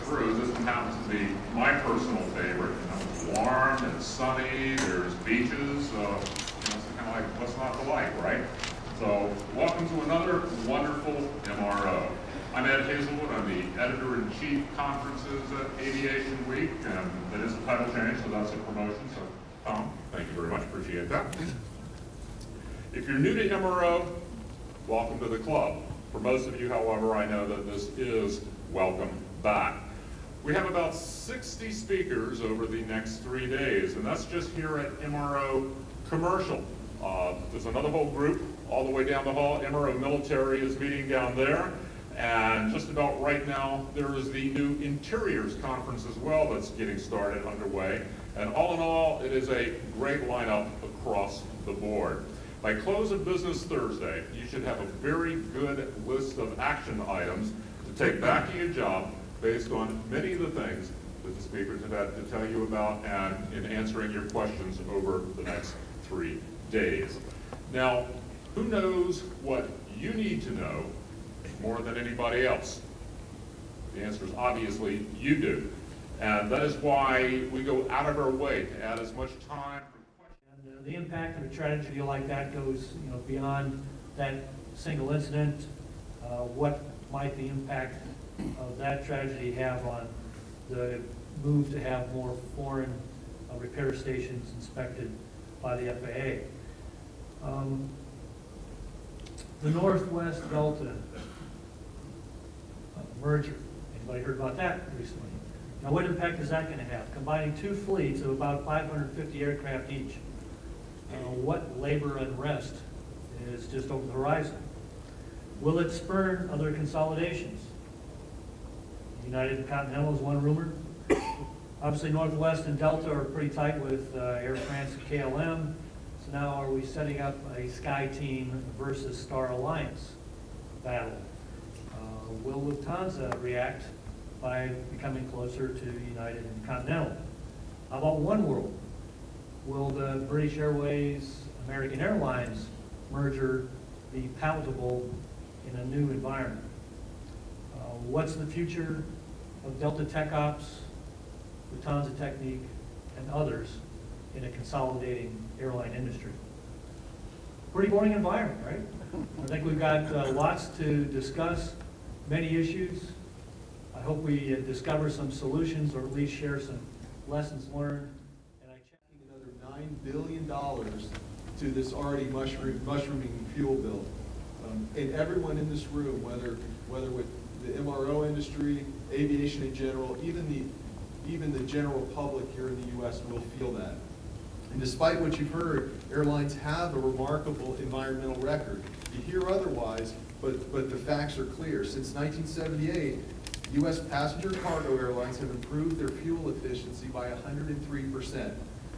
through. This one happens to be my personal favorite. You know, warm and sunny, there's beaches, you know, it's kind of like, what's not to like, right? So, welcome to another wonderful MRO. I'm Ed Hazelwood. I'm the Editor-in-Chief Conferences at Aviation Week, and that is a title change, so that's a promotion. So, Tom, thank you very much. Appreciate that. If you're new to MRO, welcome to the club. For most of you, however, I know that this is welcome back. We have about 60 speakers over the next 3 days, and that's just here at MRO Commercial. There's another whole group all the way down the hall. MRO Military is meeting down there. And just about right now, there is the new Interiors Conference as well that's getting started underway. And all in all, it is a great lineup across the board. By close of business Thursday, you should have a very good list of action items to take back to your job based on many of the things that the speakers have had to tell you about and in answering your questions over the next 3 days. Now, who knows what you need to know more than anybody else? The answer is obviously you do. And that is why we go out of our way to add as much time. And the impact of a tragedy like that goes, beyond that single incident. What might the impact of that tragedy have on the move to have more foreign repair stations inspected by the FAA? The Northwest Delta merger. Anybody heard about that recently? Now, what impact is that going to have? Combining two fleets of about 550 aircraft each. What labor unrest is just over the horizon? Will it spur other consolidations? United and Continental is one rumor. Obviously, Northwest and Delta are pretty tight with Air France and KLM. So now are we setting up a Sky Team versus Star Alliance battle? Will Lufthansa react by becoming closer to United and Continental? How about One World? Will the British Airways, American Airlines merger be palatable in a new environment? What's the future of Delta Tech Ops, Lufthansa Technique, and others in a consolidating airline industry? Pretty boring environment, right? I think we've got lots to discuss, many issues. I hope we discover some solutions or at least share some lessons learned. And I checked another $9 billion to this already mushrooming fuel bill. And everyone in this room, whether with the MRO industry, aviation in general, even the general public here in the U.S. will feel that. And despite what you've heard, airlines have a remarkable environmental record. You hear otherwise, but the facts are clear. Since 1978, U.S. passenger cargo airlines have improved their fuel efficiency by 103%.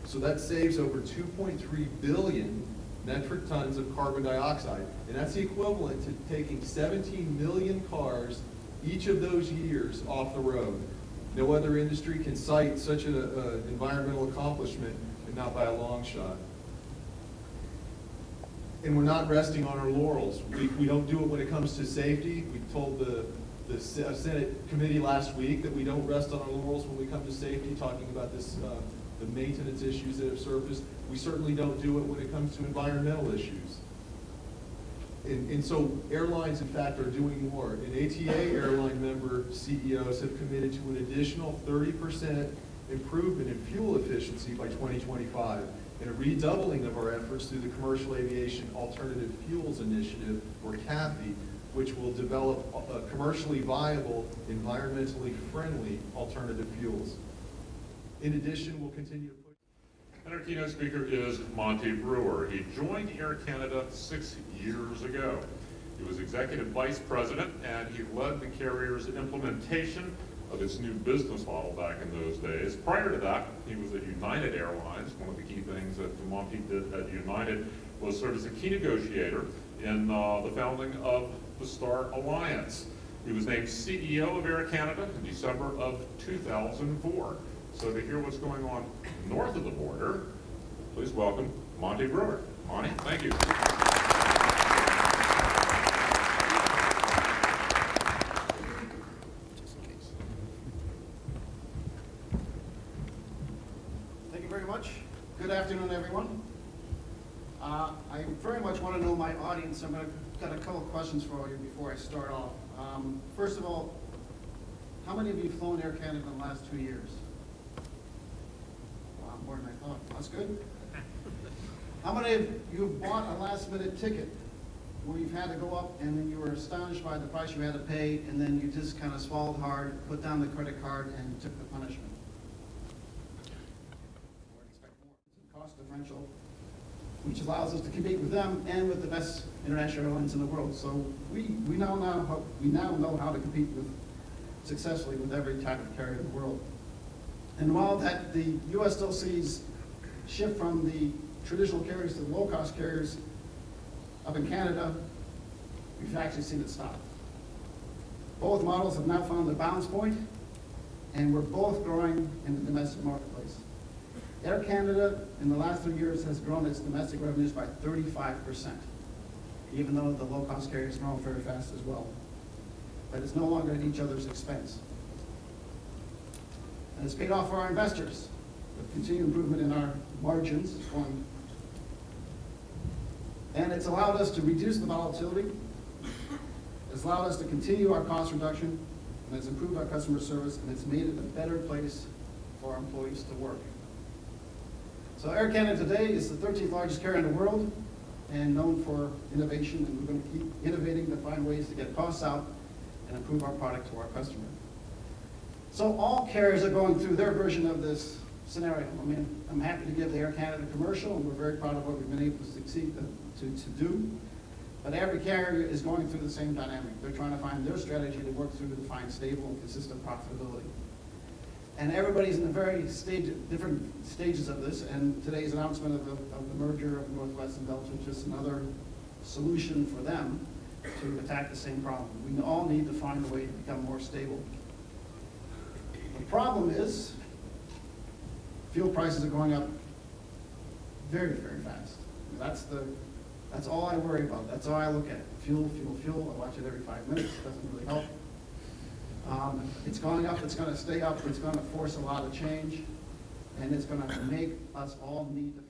So that saves over 2.3 billion metric tons of carbon dioxide. And that's the equivalent to taking 17 million cars each of those years off the road. No other industry can cite such an environmental accomplishment, and not by a long shot. And we're not resting on our laurels. We don't do it when it comes to safety. We told the Senate committee last week that we don't rest on our laurels when we come to safety, talking about this, the maintenance issues that have surfaced. We certainly don't do it when it comes to environmental issues. And so airlines, in fact, are doing more. And ATA airline member CEOs have committed to an additional 30% improvement in fuel efficiency by 2025, and a redoubling of our efforts through the Commercial Aviation Alternative Fuels Initiative, or CAFI, which will develop commercially viable, environmentally friendly alternative fuels. In addition, we'll continue to push. And our keynote speaker is Monty Brewer. He joined Air Canada 6 years ago. He was executive vice president, and he led the carrier's implementation of its new business model back in those days. Prior to that, he was at United Airlines. One of the key things that Monty did at United was serve as a key negotiator in the founding of the Star Alliance. He was named CEO of Air Canada in December of 2004. So to hear what's going on north of the border, please welcome Monty Brewer. Monty, thank you. much. Good afternoon, everyone. I very much want to know my audience. Got a couple questions for you before I start off. First of all, how many of you have flown Air Canada in the last 2 years? Wow, more than I thought. That's good. How many of you have bought a last-minute ticket where you've had to go up and then you were astonished by the price you had to pay, and then you just kind of swallowed hard, put down the credit card, and took the punishment? Or expect more. It's a cost differential, which allows us to compete with them and with the best international airlines in the world. So we now know how to compete successfully with every type of carrier in the world. And while that the U.S. still sees shift from the traditional carriers to the low-cost carriers up in Canada, we've actually seen it stop. Both models have now found the balance point, and we're both growing in the domestic marketplace. Air Canada, in the last 3 years, has grown its domestic revenues by 35%, even though the low-cost carriers grow very fast as well. But it's no longer at each other's expense. And it's paid off for our investors with continued improvement in our margins. And it's allowed us to reduce the volatility. It's allowed us to continue our cost reduction, and it's improved our customer service, and it's made it a better place for our employees to work. So Air Canada today is the 13th largest carrier in the world and known for innovation, and we're going to keep innovating to find ways to get costs out and improve our product to our customer. So all carriers are going through their version of this scenario. I mean, I'm happy to give the Air Canada commercial, and we're very proud of what we've been able to succeed to do. But every carrier is going through the same dynamic. They're trying to find their strategy to work through to find stable and consistent profitability. And everybody's in the very different stages of this, and today's announcement of the merger of Northwest and Delta is just another solution for them to attack the same problem. We all need to find a way to become more stable. The problem is fuel prices are going up very, very fast. That's all I worry about. That's all I look at. Fuel. I watch it every 5 minutes. It doesn't really help. It's going up. It's going to stay up. It's going to force a lot of change, and it's going to make us all need to